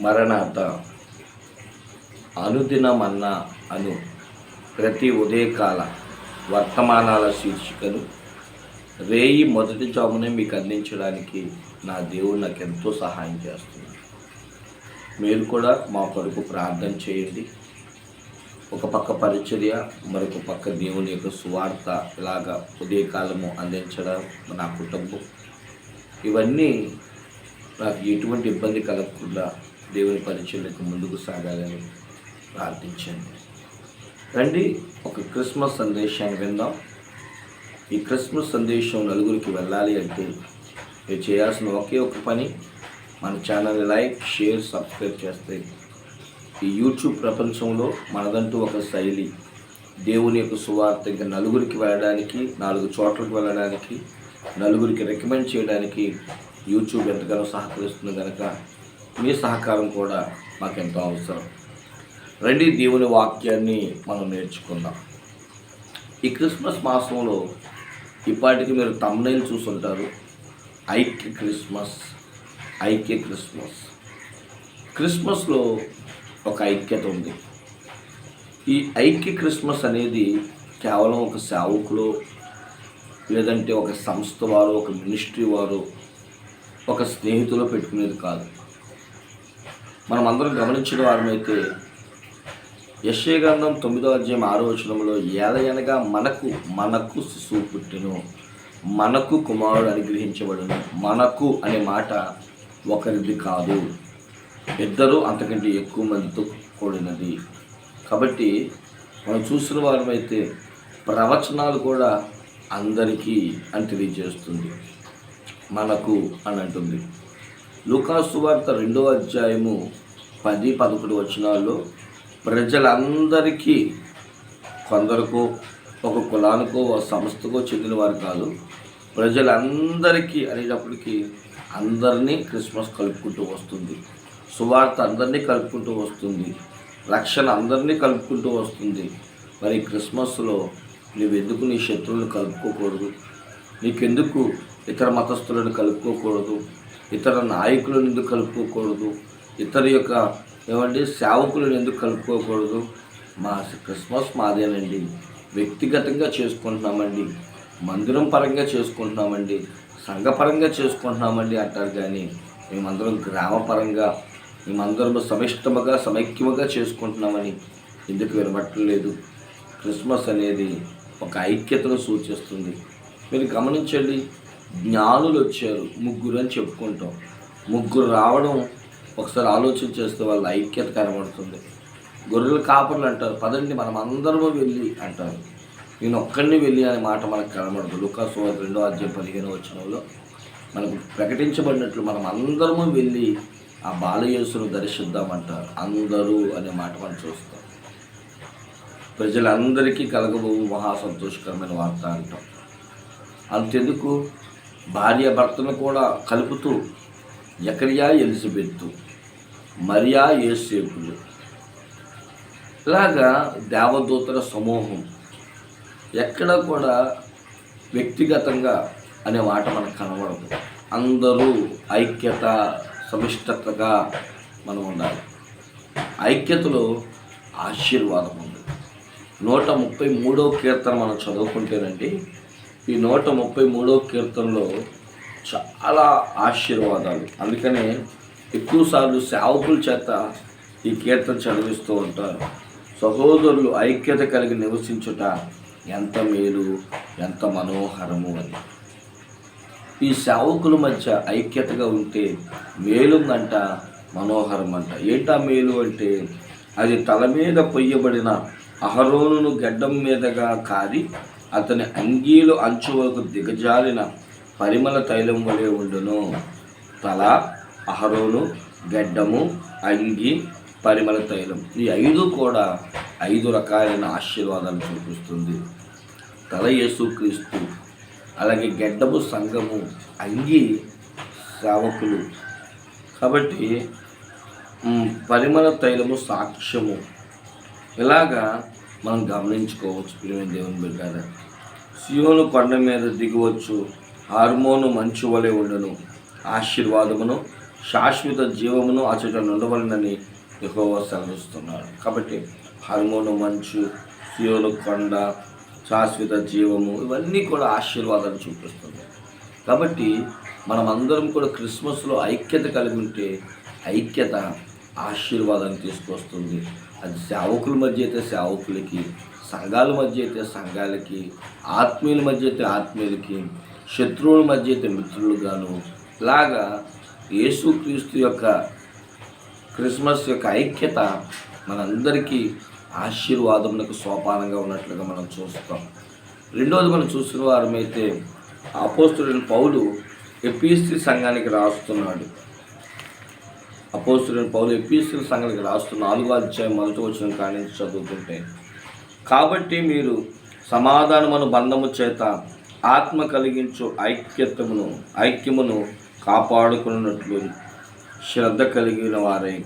మరణాత అనుదినమన్నా అను ప్రతి ఉదయకాల వర్తమానాల శీర్షికను రేయి మొదటి జామునే మీకు అందించడానికి నా దేవుడు నాకు ఎంతో సహాయం చేస్తున్నాడు. మీరు కూడా మా కొరకు ప్రార్థన చేయండి. ఒక పక్క పరిచర్య, మరొక పక్క దేవుని యొక్క సువార్త, ఇలాగా ఉదయకాలము అందించడం, నా కుటుంబం, ఇవన్నీ నాకు ఎటువంటి ఇబ్బంది కలగకుండా దేవుని పరిచర్యకు ముందుకు సాగాలని ప్రార్థించండి. రండి, ఒక క్రిస్మస్ సందేశాన్ని విందాం. ఈ క్రిస్మస్ సందేశం నలుగురికి వెళ్ళాలి అంటే మీరు చేయాల్సిన ఒకే ఒక పని, మన ఛానల్ని లైక్, షేర్, సబ్స్క్రైబ్ చేస్తే ఈ యూట్యూబ్ ప్రపంచంలో మనదంటూ ఒక శైలి, దేవుని యొక్క సువార్త ఇంకా నలుగురికి వెళ్ళడానికి, 4 చోట్లకు వెళ్ళడానికి, నలుగురికి రికమెండ్ చేయడానికి యూట్యూబ్ ఎంతగానో సహకరిస్తుంది కనుక మీ సహకారం కూడా మాకెంతో అవసరం. రండి, దేవుని వాక్యాన్ని మనం నేర్చుకుందాం. ఈ క్రిస్మస్ మాసంలో ఇప్పటికి మీరు థంబ్నెయిల్ చూసుంటారు, ఐక్య క్రిస్మస్, ఐక్య క్రిస్మస్. క్రిస్మస్లో ఒక ఐక్యత ఉంది. ఈ ఐక్య క్రిస్మస్ అనేది కేవలం ఒక సేవకులు, లేదంటే ఒక సంస్థ వారు, ఒక మినిస్ట్రీ వారు, ఒక స్నేహితులు పెట్టుకునేది కాదు. మనం అందరం గమనించిన వారమైతే యెషయా గ్రంథం 9వ అధ్యాయం 6వ వచనంలో ఏలయనగా మనకు శిశువు పుట్టెను, మనకు కుమారుడు అనుగ్రహించబడును. మనకు అనే మాట ఒకరిది కాదు, ఇద్దరు అంతకంటే ఎక్కువ మందితో కూడినది. కాబట్టి మనం చూసిన వారమైతే ప్రవచనాలు కూడా అందరికీ అని తెలియజేస్తుంది, మనకు అని అంటుంది. లూకా సువార్త 2వ అధ్యాయము 10-11 వచనాల్లో ప్రజలందరికీ, కొందరికో, ఒక కులానికో, ఒక సంస్థకో చెందిన వారు కాదు, ప్రజలందరికీ అనేటప్పటికీ అందరినీ క్రిస్మస్ కలుపుకుంటూ వస్తుంది. సువార్త అందరినీ కలుపుకుంటూ వస్తుంది. రక్షణ అందరినీ కలుపుకుంటూ వస్తుంది. మరి క్రిస్మస్లో నువ్వెందుకు నీ శత్రువులను కలుపుకోకూడదు? నీకెందుకు ఇతర మతస్థులను కలుపుకోకూడదు? ఇతర నాయకులను ఎందుకు కలుపుకోకూడదు? ఇతర యొక్క సేవకులను ఎందుకు కలుపుకోకూడదు? మా క్రిస్మస్ మాదేనండి, వ్యక్తిగతంగా చేసుకుంటున్నామండి, మందిరం పరంగా చేసుకుంటున్నామండి, సంఘపరంగా చేసుకుంటున్నామండి అంటారు. కానీ మేమందరం గ్రామపరంగా, మేమందరం సమైక్యముగా చేసుకుంటున్నామని ఎందుకు వినబట్టలేదు? క్రిస్మస్ అనేది ఒక ఐక్యతను సూచిస్తుంది. మీరు గమనించండి, జ్ఞానులు వచ్చారు, 3 అని చెప్పుకుంటాం. 3 రావడం ఒకసారి ఆలోచన చేస్తే వాళ్ళ ఐక్యత కనబడుతుంది. గొర్రెల కాపర్లు అంటారు, పదండి మనం అందరము వెళ్ళి అంటారు. నేను ఒక్కడిని వెళ్ళి అనే మాట మనకు కనబడదు. లూకా సువార్త 2వ అధ్యాయం 15వ వచనంలో మనకు ప్రకటించబడినట్లు మనం అందరము వెళ్ళి ఆ బాలయేసును దర్శిద్దామంటారు. అందరూ అనే మాట మనం చూస్తాం. ప్రజలందరికీ కలగబోవు మహా సంతోషకరమైన వార్త అంటాం. అంతెందుకు, భార్య భర్తను కూడా కలుపుతూ జకరియా, ఎలిజబెత్తు, మరియా, యోసేపులు, ఇలాగా దేవదూతల సమూహం. ఎక్కడ కూడా వ్యక్తిగతంగా అనే మాట మనకు కనబడదు. అందరూ ఐక్యత, సమిష్టతగా మనం ఉండాలి. ఐక్యతలో ఆశీర్వాదం ఉంది. 133వ కీర్తన మనం చదువుకుంటేనండి, ఈ 133వ కీర్తనలో చాలా ఆశీర్వాదాలు. అందుకనే ఎక్కువసార్లు సేవకుల చేత ఈ కీర్తన చదివిస్తూ ఉంటారు. సహోదరులు ఐక్యత కలిగి నివసించుట ఎంత మేలు, ఎంత మనోహరము అని. ఈ సేవకుల మధ్య ఐక్యతగా ఉంటే మేలుందంట, మనోహరం అంట. ఏంటా మేలు అంటే, అది తల మీద పొయ్యబడిన అహరోనును గడ్డం మీదగా కారి అతని అంగీలు అంచు వరకు దిగజారిన పరిమళ తైలం వలె ఉండును. తల, అహరోను, గడ్డము, అంగి, పరిమళ తైలం, ఈ 5 కూడా 5 రకాలైన ఆశీర్వాదాలు చూపిస్తుంది. తల యేసుక్రీస్తు, అలాగే గడ్డము సంఘము, అంగి సేవకులు. కాబట్టి పరిమళ తైలము సాక్ష్యము. ఇలాగా మనం గమనించుకోవచ్చు. ప్రియమైన దేవుని బిడ్డలారా, సియోను కొండ మీద దిగవచ్చు, హార్మోను మంచు వలె ఉండను, ఆశీర్వాదమును శాశ్వత జీవమును అచట ఉండవలనని యెహోవా సెలవిస్తున్నాడు. కాబట్టి హర్మోను మంచు, సియోను కొండ, శాశ్వత జీవము ఇవన్నీ కూడా ఆశీర్వాదాలు చూపిస్తుంది. కాబట్టి మనమందరం కూడా క్రిస్మస్లో ఐక్యత కలిగి ఉంటే ఐక్యత ఆశీర్వాదాన్ని తీసుకొస్తుంది. అది సేవకుల మధ్య అయితే సేవకులకి, సంఘాల మధ్య అయితే సంఘాలకి, ఆత్మీయుల మధ్య అయితే ఆత్మీయులకి, శత్రువుల మధ్య అయితే మిత్రులుగాను, ఇలాగా యేసుక్రీస్తు యొక్క క్రిస్మస్ యొక్క ఐక్యత మనందరికీ ఆశీర్వాదములకు సోపానంగా ఉన్నట్లుగా మనం చూస్తాం. రెండవది మనం చూసిన వారమైతే అపోస్తలుడైన పౌలు ఎఫెసీ సంఘానికి రాస్తున్నాడు. అపోస్తలుడైన పౌలు ఎఫెసీ సంఘానికి రాస్తున్న 4వ అధ్యాయం 1వ వచనం కాడి నుంచి చదువుకుంటే, కాబట్టి మీరు సమాధానమును బంధము చేత ఆత్మ కలిగించు ఐక్యమును కాపాడుకున్నట్లు శ్రద్ధ కలిగిన వారై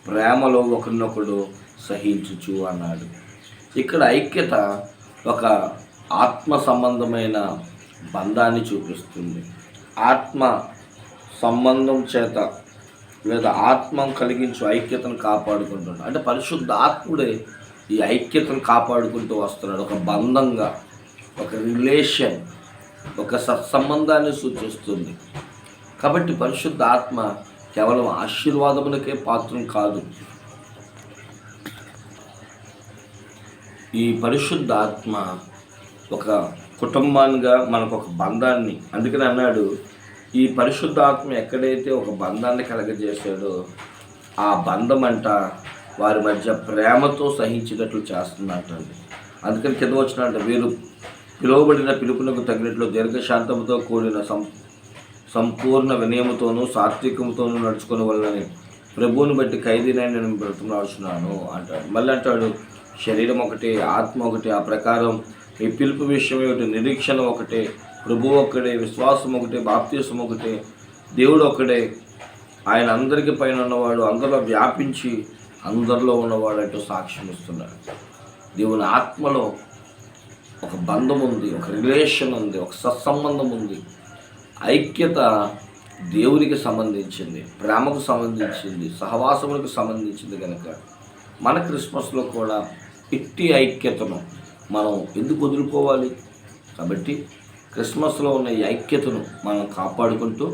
ప్రేమలో ఒకరినొకడు సహించుచు అన్నాడు. ఇక్కడ ఐక్యత ఒక ఆత్మ సంబంధమైన బంధాన్ని చూపిస్తుంది. ఆత్మ సంబంధం చేత లేదా ఆత్మ కలిగించు ఐక్యతను కాపాడుకుంటున్నాడు. అంటే పరిశుద్ధ ఆత్ముడే ఈ ఐక్యతను కాపాడుకుంటూ వస్తున్నాడు. ఒక బంధంగా, ఒక రిలేషన్, ఒక సత్సంబంధాన్ని సూచిస్తుంది. కాబట్టి పరిశుద్ధ ఆత్మ కేవలం ఆశీర్వాదములకే పాత్రం కాదు. ఈ పరిశుద్ధ ఆత్మ ఒక కుటుంబానిగా మనకు ఒక బంధాన్ని, అందుకని అన్నాడు, ఈ పరిశుద్ధ ఆత్మ ఎక్కడైతే ఒక బంధాన్ని కలగజేశాడో ఆ బంధం అంట వారి మధ్య ప్రేమతో సహించేటట్లు చేస్తున్నట్టండి. అందుకని కింద వచ్చినట్టు వీరు పిలువబడిన పిలుపునకు తగినట్లు దీర్ఘశాంతంతో కూడిన సంపూర్ణ వినయముతోనూ సాత్వికంతోనూ నడుచుకునే వల్లని ప్రభువుని బట్టి ఖైదీనైనా నేను బ్రతిమలాడుచున్నాను అంటాడు. మళ్ళీ అంటాడు, శరీరం ఒకటే, ఆత్మ ఒకటే, ఆ ప్రకారం ఈ పిలుపు విషయం ఒకటి, నిరీక్షణ ఒకటే, ప్రభువు ఒక్కడే, విశ్వాసం ఒకటే, బాప్తీసం ఒకటే, దేవుడు ఒక్కడే, ఆయన అందరికీ పైన ఉన్నవాడు, అందరిలో వ్యాపించి అందరిలో ఉన్నవాడు అంటూ సాక్ష్యం ఇస్తున్నాడు. దేవుని ఆత్మలో ఒక బంధం ఉంది, ఒక రిలేషన్ ఉంది, ఒక సత్సంబంధం ఉంది. ఐక్యత దేవునికి సంబంధించింది, ప్రేమకు సంబంధించింది, సహవాసములకు సంబంధించింది. కనుక మన క్రిస్మస్లో కూడా ఇట్టి ఐక్యతను మనం ఎందుకు వదులుకోవాలి? కాబట్టి క్రిస్మస్లో ఉన్న ఈ ఐక్యతను మనం కాపాడుకుంటూ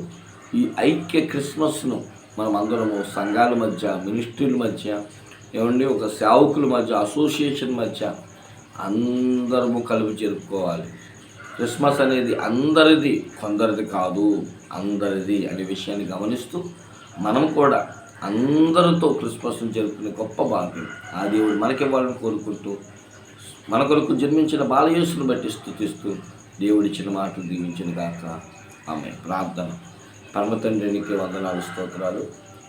ఈ ఐక్య క్రిస్మస్ను మనం అందరము సంఘాల మధ్య, మినిస్ట్రీల మధ్య, ఏమండి ఒక సేవకుల మధ్య, అసోసియేషన్ మధ్య అందరము కలిపి జరుపుకోవాలి. క్రిస్మస్ అనేది అందరిది, కొందరిది కాదు, అందరిది అనే విషయాన్ని గమనిస్తూ మనం కూడా అందరితో క్రిస్మస్ను జరుపుకునే గొప్ప భాగ్యం ఆ దేవుడు మనకివ్వాలని కోరుకుంటూ మన కొరకు జన్మించిన బాలయేసును బట్టి స్తుతిస్తూ దేవుడిచ్చిన మాటలు దీవించిన గాక. ఆమె ప్రార్థన. పరమ తండ్రికి వందనాలు, స్తోత్రాలు.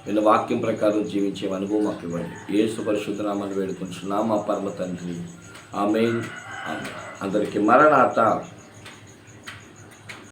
వీళ్ళ వాక్యం ప్రకారం జీవించే అనుభవం మాకు ఇవ్వండి. యేసు పరిశుద్ధ నామమున వేడుకుంటున్నాం మా పరమ తండ్రి. ఆమేన్. అందరికీ మరణాత.